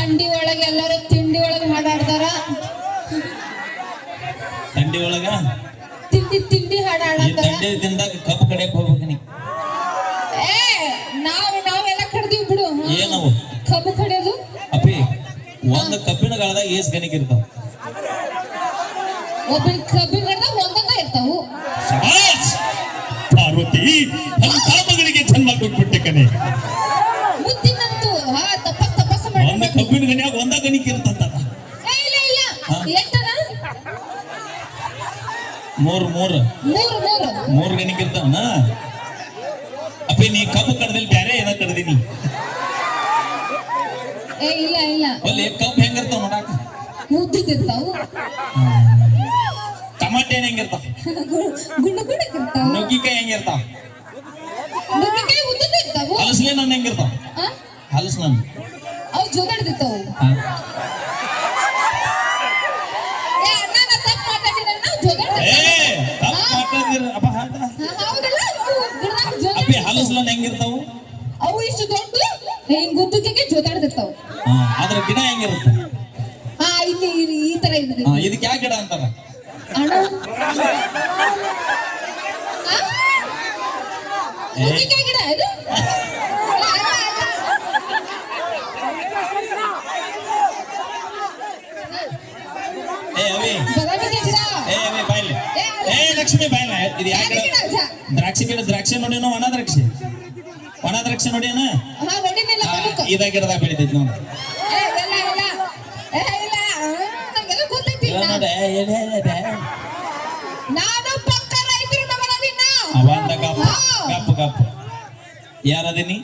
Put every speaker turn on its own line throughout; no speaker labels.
ಥಂಡಿ ಒಳಗೆ ಎಲ್ಲರೂ ತಿಂಡಿ ಒಳಗೆ ಹಾಡಾಡ್ತಾರ.
ತಂಡಿ ಒಳಗ
ತಿಂಡಿ ಹಾಡಾಡ್ತಾರ.
ತಂಡಿ ತಿಂದಾಗ ಕಬ್ಬು ಕಡೆಕ್ ಹೋಗ್ಬೇಕು ನೀ.
ನಾವೆಲ್ಲ ಕಡ್ದೀವಿ ಬಿಡು.
ಏನವು
ಕಬ್ಬು ಕಡಿಯೋದು?
ಅಪ್ಪಿ ಒಂದ್ ಕಬ್ಬಿನ ಗಾಳದಾಗ ಏಸ್ ಗಣಿಕ ಇರ್ತಾವ.
ಒಬ್ಬನ ಕಬ್ಬಿನ ಗಾಳದಾಗ ಒಂದೊಂದ ಇರ್ತಾವು.
ಪಾರ್ವತಿ ಅಂತ ಮಗಳಿಗೆ ಜನ್ಮ ಕೊಟ್ಬಿಟ್ಟೆ ಕಣೆ.
ಮುದ್ದಿನಂತೂ ತಪಸ್ ಮಾಡಿ
ಒಂದ ಕಬ್ಬಿನ ಗಣಿಯಾಗ ಒಂದ ಗಣಿಕ ಇರ್ತಂತ.
ಇಲ್ಲ ಎಷ್ಟನ?
ಮೂರ್ ಗಣಿಕ ಇರ್ತಾವನ. ಅಪ್ಪಿ ನೀ ಕಬ್ಬು ಕಡ್ದಲ್ಲಿ ಬ್ಯಾರೆ ಏನ ಕಡ್ದೀನಿ?
ಇಲ್ಲ
ಅಲ್ಲಿ ಕಬ್ಬು ಹೆಂಗಿರ್ತಾವ ನೋಡಾಕ?
ಮುದ್ದಿರ್ತಾವು.
ಟಮಾಟೆ ಹೆಂಗಿರ್ತಾವ?
ಗುಂಡಕ್ಕಿರ್ತಾವ.
ನುಗ್ಗಿಕಾಯಿ ಹೆಂಗಿರ್ತಾವ?
ನುಗ್ಗಿಕಾಯಿ ಉದ್ದಿರ್ತಾವು.
ಹಲಸಲೆ ನನ್ನ ಹೆಂಗಿರ್ತಾವ? ಹಲಸ ನನ್ನ
ಅವು ಜೋಗಾಡ್ತಿರ್ತಾವು.
ಹಲಸಲನ್ ಹೆಂಗಿರ್ತಾವು?
ಅವು ಇಷ್ಟು ದೊಡ್ಡ ಹಿಂಗ್ ಗುದ್ದಕ್ಕೆ ಜೋತಾಡ್ತಿರ್ತಾವ.
ಅದ್ರ ಗಿಡ ಹೆಂಗಿರುತ್ತೆ?
ಇಲ್ಲಿ ಈ ತರ ಇದೆ.
ಇದಕ್ಕೆ ಯಾವ ಗಿಡ ಅಂತಾರ?
ಗಿಡ ಇದು
ಲಕ್ಷ್ಮಿ ಬಾಯ್ಲ. ಇದು ಯಾವ ಗಿಡ? ದ್ರಾಕ್ಷಿ ಗಿಡ. ದ್ರಾಕ್ಷಿ ನೋಡಿನೋ? ಒಣ ದ್ರಾಕ್ಷಿ ನೋಡಿನ? ಇದ ಗಿಡದಾಗ ಬೆಳಿತೈತಿ ನೋಡಿ. ಯಾರದೀನಿ?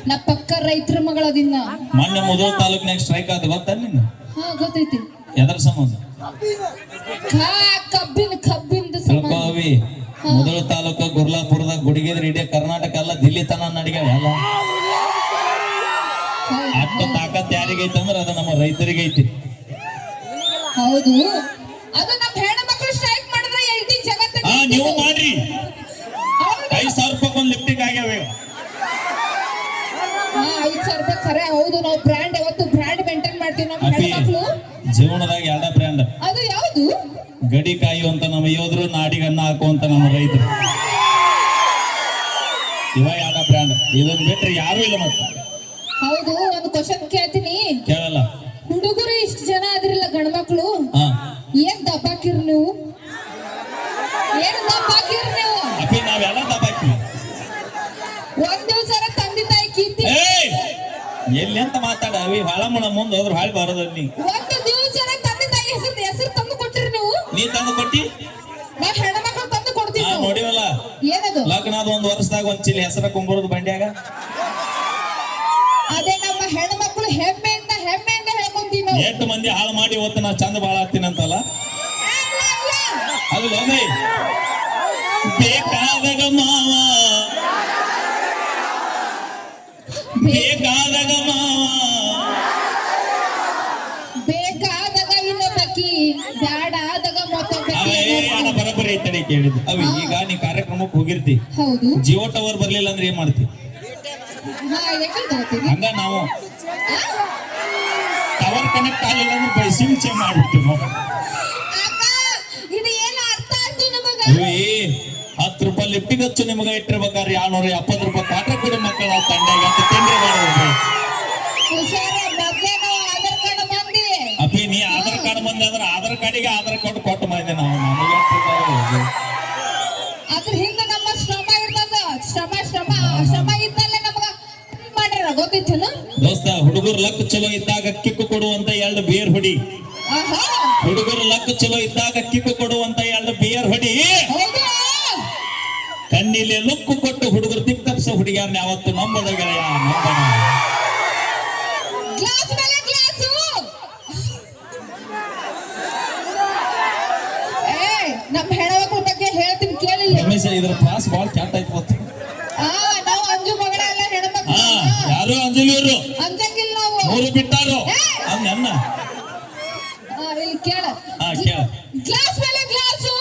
ನಾ ಪಕ್ಕ ರೈತರ ಮಗಳದಿನ್ನ.
ಮೊನ್ನೆ ಮುಧೋಳ ತಾಲೂಕಿನಾಗ ಸ್ಟ್ರೈಕ್ ಆದ ಗೊತ್ತ ನಿನ್ನ?
ಗೊತ್ತೈತಿ.
ಎದರ ಸಂಬಂಧ?
ಕಬ್ಬಿಂದ
ತಿಳ್ಕೋವಿ. ಮುಧೋಳ ತಾಲೂಕು ಗುರ್ಲಾಪುರದಾಗ ಗುಡಿಗೆದ್ರ ಇಡೀ ಕರ್ನಾಟಕ ಅಲ್ಲ ದಿಲ್ಲಿ ತನ ನಡಿಗೆ ಎಲ್ಲ. ಅಷ್ಟು ತಾಕತ್ ಯಾರಿಗೈತಿ ಅಂದ್ರೆ ಅದು ನಮ್ಮ ರೈತರಿಗೆ ಐತಿ.
ಹೌದು. ಅದು ನಮ್ಮ ಹೆಣ್ಣು ಮಕ್ಕಳು ಸ್ಟ್ರೈಕ್ ಮಾಡಿದ್ರೆ ಇಡೀ ಜಗತ್ತಿಗೆ.
ನೀವು ಮಾಡ್ರಿ. 5,000 ರೂಪಾಯಿ ಒಂದು ಲಿಫ್ಟಿಗೆ ಆಗ್ಯಾವ.
5,000 ರೂಪಾಯಿ ಖರೆ. ಹೌದು. ನಾವು ಬ್ರ್ಯಾಂಡ್ ಯಾವತ್ತು ಬ್ರ್ಯಾಂಡ್ ಮೇಂಟೈನ್ ಮಾಡ್ತೀವಿ. ನಮ್ಮ ಹೆಣ್ಣು ಮಕ್ಕಳು
ಜೀವನದಾಗ 2 ಬ್ರ್ಯಾಂಡ್.
ಅದು ಯಾವುದು?
ಗಡಿ ಕಾಯುವಂತ ನಮ್ಮ ಯೋಧರು, ನಾಡಿಗೆ ಅನ್ನ ಹಾಕುವಂತ ನಮ್ಮ ರೈತರು. ಇವ 2 ಬ್ರ್ಯಾಂಡ್. ಇದನ್ನ ಬಿಟ್ರೆ ಯಾರು ಇಲ್ಲ. ಮತ್ತೆ
ಹೌದು. ಒಂದು ಕ್ವಶನ್ ಕೇಳ್ತೀನಿ,
ಕೇಳಲ್ಲ.
ಹುಡುಗರು ಇಷ್ಟು ಜನ ಆದ್ರಿಲ್ಲ ಗಂಡ ಮಕ್ಕಳು, ಏನ್ ದಬ್ಬಾಕಿರ್ ನೀವು?
ಅಪ್ಪಿ ನಾವೆಲ್ಲ ದಬ್ಬಾಕಿ.
ಒಂದ್ ದಿವಸ ತಂದೆ ತಾಯಿ ಕೀರ್ತಿ
ಎಲ್ಲಿ ಅಂತ ಮಾತಾಡವಿ. ಹಾಳಮ್ಮನ ಮುಂದೆ ಹೋದ್ರು ಹಾಳು ಬಾರದ. ನೀ
ಒಂದು ದಿವಸ ತಂದೆ ತಾಯಿ ಹೆಸರು ತಂದು ಕೊಟ್ಟಿರಿ ನೀವು?
ನೀ ತಂದು ಕೊಟ್ಟಿ?
ನಾವ್ ಹೆಣ್ಮಕ್ಳು ತಂದು ಕೊಡ್ತೀವಿ.
ನೋಡಿವಲ್ಲ.
ಏನದು?
ಲಗ್ನಾದ 1 ವರ್ಷದಾಗ 1 ಚೀಲ ಹೆಸರ ಕುಂಬರದು ಬಂಡ್ಯಾಗ.
ಅದೇ ನಮ್ಮ ಹೆಣ್ಮಕ್ಳು ಹೆಮ್ಮೆಯಿಂದ ಹೇಳ್ಕೊಂತೀವಿ ನಾವು.
8 ಮಂದಿ ಹಾಳು ಮಾಡಿ ಇವತ್ತು ನಾ ಚಂದ ಬಾಳ ಆಗ್ತೀನಂತಲ್ಲ. ಅದು ಲೋಮೈ ಬೇಕಾದಾಗ ಮಾವ, ಬೇಕಾದಾಗ
ಇನ್ನೊಬ್ಬಕಿ, ಬ್ಯಾಡಾದಾಗ ಮತ್ತೊಬ್ಬಕಿ.
ಬರಬರಿ ಐತಡೆ ಕೇಳಿದ್ದು. ಅವಿ ಈಗ ನೀ ಕಾರ್ಯಕ್ರಮಕ್ಕೆ ಹೋಗಿರ್ತಿ.
ಹೌದು.
ಜಿಯೋ ಟವರ್ ಬರ್ಲಿಲ್ಲ ಅಂದ್ರೆ ಏನ್ ಮಾಡ್ತಿ? ಹಂಗ ನಾವು ಟವರ್ ಕನೆಕ್ಟ್ ಆಗಲಿಲ್ಲ ಅಂದ್ರೆ ಬೈಸಿಂಗ್ ಚೇಂಜ್ ಮಾಡ್ಬಿಡ್ತೀವಿ ನಾವು. 10 ರೂಪಾಯಿ ಲಿಫ್ಟಿಗೆ ಹಚ್ಚು ನಿಮ್ಗೆ ಇಟ್ಟಿರ್ಬೇಕಾದ್ರೆ 270 ರೂಪಾಯಿ ಕಾಟ ಕೊಡಿ ಮಕ್ಕಳ ತಂಡಾಗ ಅಂತ ತಿಂಡಿ ಮಾಡೋದು. ಅಪ್ಪಿ ನೀ ಆಧಾರ್ ಕಾರ್ಡ್ ಬಂದೆ ಅಂದ್ರೆ ಆಧಾರ್ ಕಾರ್ಡಿಗೆ ಆಧಾರ್ ಕಾರ್ಡ್ ಕೊಟ್ಟು ಮಾಡಿದೆ ನಾವು. ನಮಗೆ
ಅದ್ರ ಹಿಂದೆ ನಮ್ಮ ಶ್ರಮ ಇರ್ತದ. ಶ್ರಮ ಇದ್ದಲ್ಲೇ ನಮಗ ಮಾಡ್ಯಾರ. ಗೊತ್ತಿತ್ತೇನು
ದೋಸ್ತ? ಹುಡುಗರು ಲಕ್ ಚಲೋ ಇದ್ದಾಗ ಕಿಕ್ಕು ಕೊಡುವಂತ 2 ಬಿಯರ್ ಹೊಡಿ. ಹುಡುಗರು ಲಕ್ ಚಲೋ ಇದ್ದಾಗ ಕಿಕ್ಕು ಕೊಡುವಂತ 2 ಬಿಯರ್ ಹೊಡಿ. ಕಣ್ಣಿಲೆ ಲುಕ್ಕು ಕೊಟ್ಟು ಹುಡುಗರು ತಿಕ್ಕಪ್ಸ ಹುಡುಗಿಯಾರನ್ನ ಯಾವತ್ತು ನಂಬದ ಗೆಳೆಯ, ನಂಬದ.
ನಮ್ಮ ಹೆಣ್ಮಕ್ಳ ಬಗ್ಗೆ ಹೇಳ್ತೀನಿ ಕೇಳಿಲ್ಲ.
ಇದ್ರ ಕ್ಲಾಸ್ ಬಾಳ್ ಕ್ಯಾಟ್ ಆಯ್ತು.
ನಾವು ಅಂಜು ಮಗಳ ಎಲ್ಲ ಹೆಣ್ಮಕ್ಳು.
ಯಾರು ಅಂಜಲಿಯವರು
ಅಂಜಂಗಿಲ್ಲ ನಾವು.
3 ಬಿಟ್ಟಾರು ಅನ್ನ.
ಇಲ್ಲಿ ಕೇಳ. ಗ್ಲಾಸ್ ಮೇಲೆ ಗ್ಲಾಸು.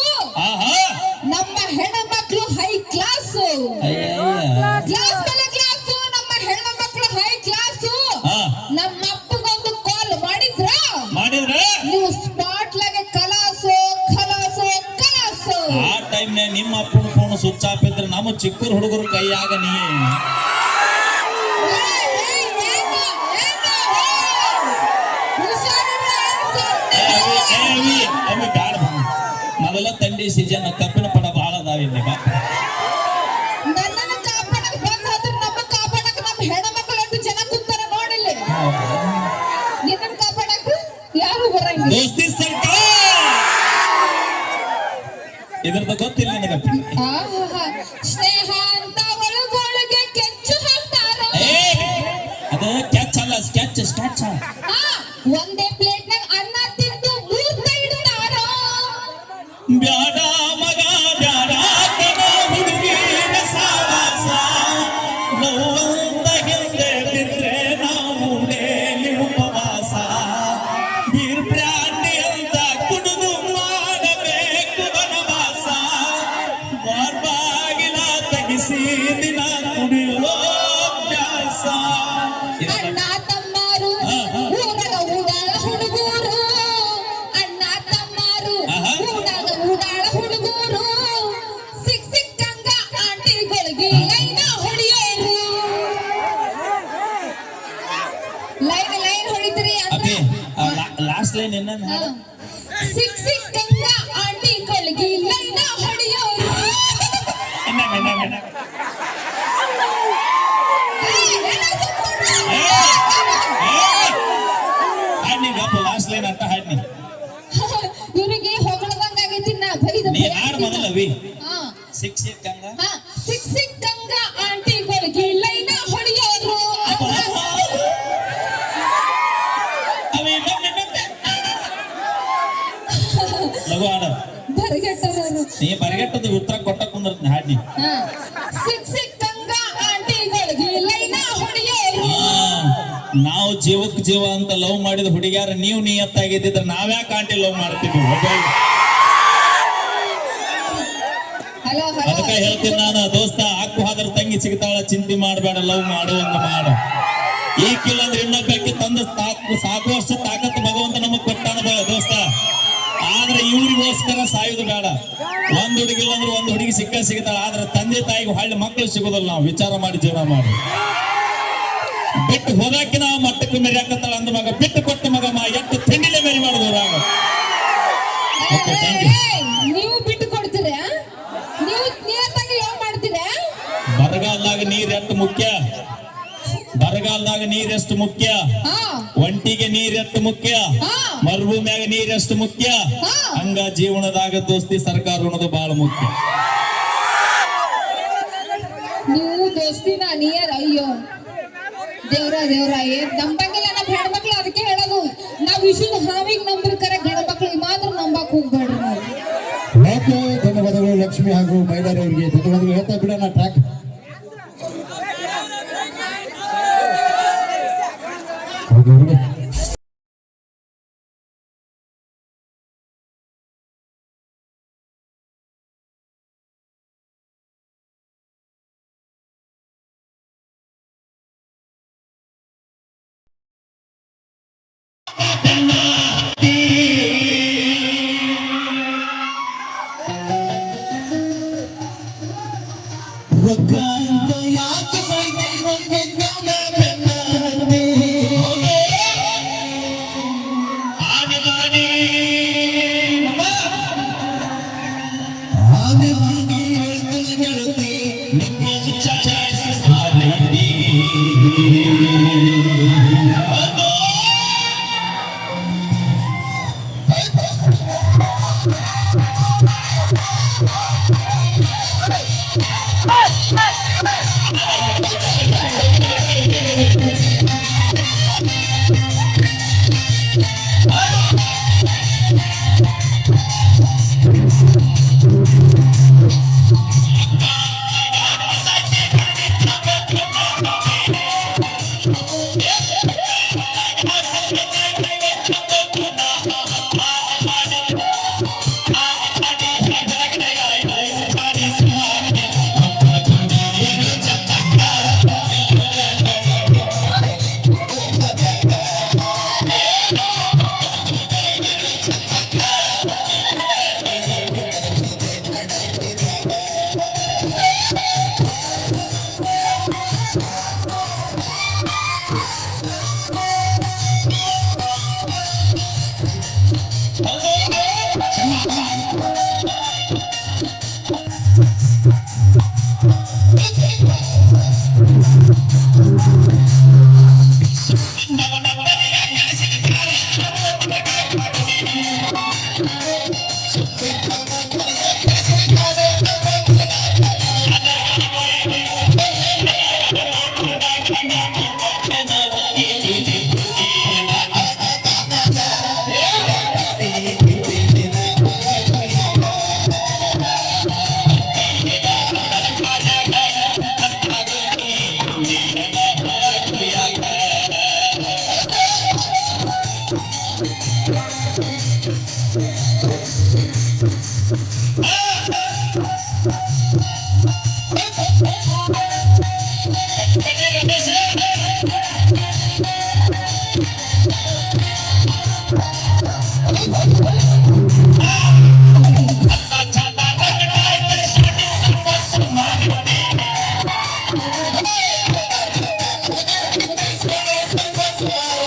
ನಮ್ಮ ಹೆಣ್ಮಕ್ಳು ಹೈ ಕ್ಲಾಸ್. ಗ್ಲಾಸ್ ಮೇಲೆ ಗ್ಲಾಸು. ನಮ್ಮ ಹೆಣ್ಮಕ್ಳು ಹೈ ಕ್ಲಾಸು. ನಮ್ಮ ಅಪ್ಪಗೊಂದು ಕಾಲು
ಸ್ವಿಚ್ ಆಫ್ ಇದ್ರೆ ನಮ್ಮ ಚಿಕ್ಕೂರ್ ಹುಡುಗರು ಕೈಯಾಗ ನೀ ಮೊದಲ ತಂಡಿ ಸೀಸನ್ ಕಬ್ಬಿನ ಪಡ ಬಹಳ ಅದಾವ ಇಲ್ಲಿ
ನನ್ನನ್ನು ಕಾಪಾಡಕ್ ಬಂದ್ ಹೋದ್ರೆ ನಮ್ಮ ಕಾಪಾಡಕ್ ನಮ್ಮ ಹೆಣ್ಮಕ್ಳು ಎಷ್ಟು ಜನ ಕುಂತಾರ ನೋಡಿಲ್ಲಿ ನಿನ್ನನ್ನು ಕಾಪಾಡಕ್ ಯಾರು ಬರಂಗಿಲ್ಲ
ದೋಸ್ತಿ ಸರ್ಕಾರ ಇದ್ರದ ಗೊತ್ತಿಲ್ಲ ನಿನಗಪ್ಪ
ಸ್ನೇಹ ಅಂತ ಒಳಗೊಳಗೆ ಕೆಚ್ಚು ಹಾಕ್ತಾರ
ಅದು ಕ್ಯಾಚ್ ಅಲ್ಲ ಸ್ಕೆಚ್ ಸ್ಕೆಚ್
ಒಂದೇ ಪ್ಲೇಟ್ನಾಗ ಅನ್ನ ತಿಂದು ಮೂರ್ತ ಇಡ್ತಾರ
ಬ್ಯಾಡ ಮಗ ಬ್ಯಾಡ ಕಣ ಹುಡುಗಿನ ಸಾವಾಸ ನೋವಂತ ಹಿಂದೆ ಬಿದ್ರೆ ನಾವು ಡೇಲಿ ಉಪವಾಸ ಬೀರ್ ಬ್ರ್ಯಾಂಡಿ ಅಂತ ಕುಡಿದು ಮಾಡಬೇಕು ವನವಾಸ ಬಾರ್ಬಾಗಿಲ ತೆಗಿಸಿ ದಿನ ಕುಡಿಯೋ ಅಭ್ಯಾಸ
ಅಣ್ಣ ತಮ್ಮಾರು ಊರಾಗ ಊಡಾಳ ಹುಡುಗರು ಅಣ್ಣ ತಮ್ಮಾರು ಊಡಾಗ ಊಡಾಳ ಹುಡುಗರು ಸಿಕ್ಕಂಗ ಆಂಟಿಗಳಿಗೆ ಲೈನ್ ಹೊಡಿಯೋರು ಲೈನ್ ಹೊಡಿದ್ರಿ
ಅಪ್ಪಿ ಲಾಸ್ಟ್ ಲೈನ್ ಏನ
ಸಿಕ್ಕಂಗ ಆಂಟಿಗಳಿಗೆ ಲೈನ್ ಹೊಡಿಯೋರು
ಹಾಡ್ನಿಗಪ್ಪ ಲಾಸ್ಟ್ ಲೈನ್ ಅರ್ಥ ಹಾಡ್ನಿ
ಇವರಿಗೆ ಹೊಗಳದಂಗ ಆಗೈತಿ ನಾ ಬೈದ
ನೀ ಹಾಡ್ ಮೊದಲವಿ ಸಿಕ್ಕಂಗ
ಸಿಕ್ಕಂಗ ಆಂಟಿಗಳಿಗೆ ಲೈನ್ ಹೊಡಿಯೋರು
ಲಘು ಹಾಡ
ಬರಗೆಟ್ಟವರು
ನೀ ಬರಗೆಟ್ಟದ ಉತ್ತರ ಕೊಟ್ಟ ಕುಂದಿರ್ತೀನಿ ಹಾಡ್ನಿ
ಸಿಕ್ಕಂಗ ಆಂಟಿಗಳಿಗೆ ಲೈನ್ ಹೊಡಿಯೋರು
ನಾವು ಜೀವಕ್ ಜೀವ ಅಂತ ಲವ್ ಮಾಡಿದ ಹುಡುಗಿಯಾರ ನೀವು ನಿಯತ್ತಾಗಿದ್ದಿದ್ರೆ ನಾವ್ಯಾಕೆ ಆಂಟಿ ಲವ್ ಮಾಡ್ತಿದ್ವಿ
ಹಲೋ
ಅದಕ್ಕೆ ಹೇಳ್ತೀನಿ ನಾನು ದೋಸ್ತ ಅಕ್ಕು ಹಾದ್ರ ತಂಗಿ ಸಿಗ್ತಾಳ ಚಿಂತೆ ಮಾಡಬೇಡ ಲವ್ ಮಾಡು ಅಂತ ಮಾಡ ಈಕಿಲ್ಲ ಅಂದ್ರೆ ಇನ್ನೊಬ್ಬಕ್ಕೆ ತಂದ ಸಾಕುವಷ್ಟು ತಾಕತ್ತು ಭಗವಂತ ನಮಗ್ ಕೊಟ್ಟಾನ ದೋಸ್ತ ಆದ್ರೆ ಇವ್ರಿಗೋಸ್ಕರ ಸಾಯುದು ಬೇಡ ಒಂದ್ ಹುಡುಗಿಲ್ಲ ಅಂದ್ರೆ ಒಂದ್ ಹುಡುಗಿ ಸಿಗ್ತಾಳ ಆದ್ರೆ ತಂದೆ ತಾಯಿಗೆ ಹಳ್ಳಿ ಮಕ್ಕಳು ಸಿಗೋದಲ್ಲ ನಾವು ವಿಚಾರ ಮಾಡಿ ಜೀವನ ಮಾಡಿ ಬಿಟ್ಟು ಹೋದಾಕಿ ನಾವು ಮಟ್ಟಕ್ಕೆ ಮೆರಿಯಾಕತ್ತಾಳ ಅಂದ ಮಗ ಬಿಟ್ಟು ಕೊಟ್ಟ ಮಗ ಎಷ್ಟು ತಿಂಡಿಲೆ ಮೆರಿ ಮಾಡಿದವ್ರಾಗ
ನೀವು ಬಿಟ್ಟು ಕೊಡ್ತೀರಾ ನೀವು ನಿಯತ್ತಾಗಿ ಲವ್ ಮಾಡ್ತೀರಾ
ಬರಗಾಲದಾಗ ನೀರ್ ಎಷ್ಟು ಮುಖ್ಯ ಬರಗಾಲದಾಗ ನೀರೆಷ್ಟು ಮುಖ್ಯ ಒಂಟಿಗೆ ನೀರೆಷ್ಟು ಮುಖ್ಯ ಮರುಭೂಮಿಯಾಗ ನೀರೆಷ್ಟು ಮುಖ್ಯ ಹಂಗ ಜೀವನದಾಗ ದೋಸ್ತಿ ಸರ್ಕಾರ ಅನ್ನೋದು ಬಹಳ ಮುಖ್ಯ
ನೀವು ದೋಸ್ತಿನ ನಿಯರ್ ಅಯ್ಯೋ ದೇವ್ರ ಏನ್ ನಂಬಂಗಿಲ್ಲ ನಮ್ಮ ಹೆಣ್ಮಕ್ಳು ಅದಕ್ಕೆ ಹೇಳೋದು ನಾವ್ ವಿಷಯದ ಹಾವಿಗೆ ನಂಬಿರ್ಕರೆ ಗಂಡ್ಮಕ್ಳು ಮಾತ್ರ ನಂಬಕ್ ಹೋಗ್ಬೇಡ್ರಿ
ಓಕೆ ಧನ್ಯವಾದಗಳು ಲಕ್ಷ್ಮಿ ಹಾಗೂ ಮೈಲಾರಿ ಅವರಿಗೆ ಧನ್ಯವಾದಗಳು ಹೇಳ್ತಾ ಬಿಡೋಣ track
Thank you.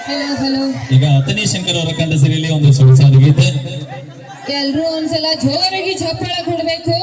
Hello hello
ಈಗ ಅತನಿ ಶಂಕರ್ ಅವರ ಕಂಡ ಸಿರಿಯಲ್ಲಿ ಒಂದು ಸೊಗಸಾದ ಗೀತೆ.
ಎಲ್ರೂ ಒಂದ್ಸಲ ಜೋರಾಗಿ ಚಪ್ಪಾಳೆ ಕೊಡ್ಬೇಕು.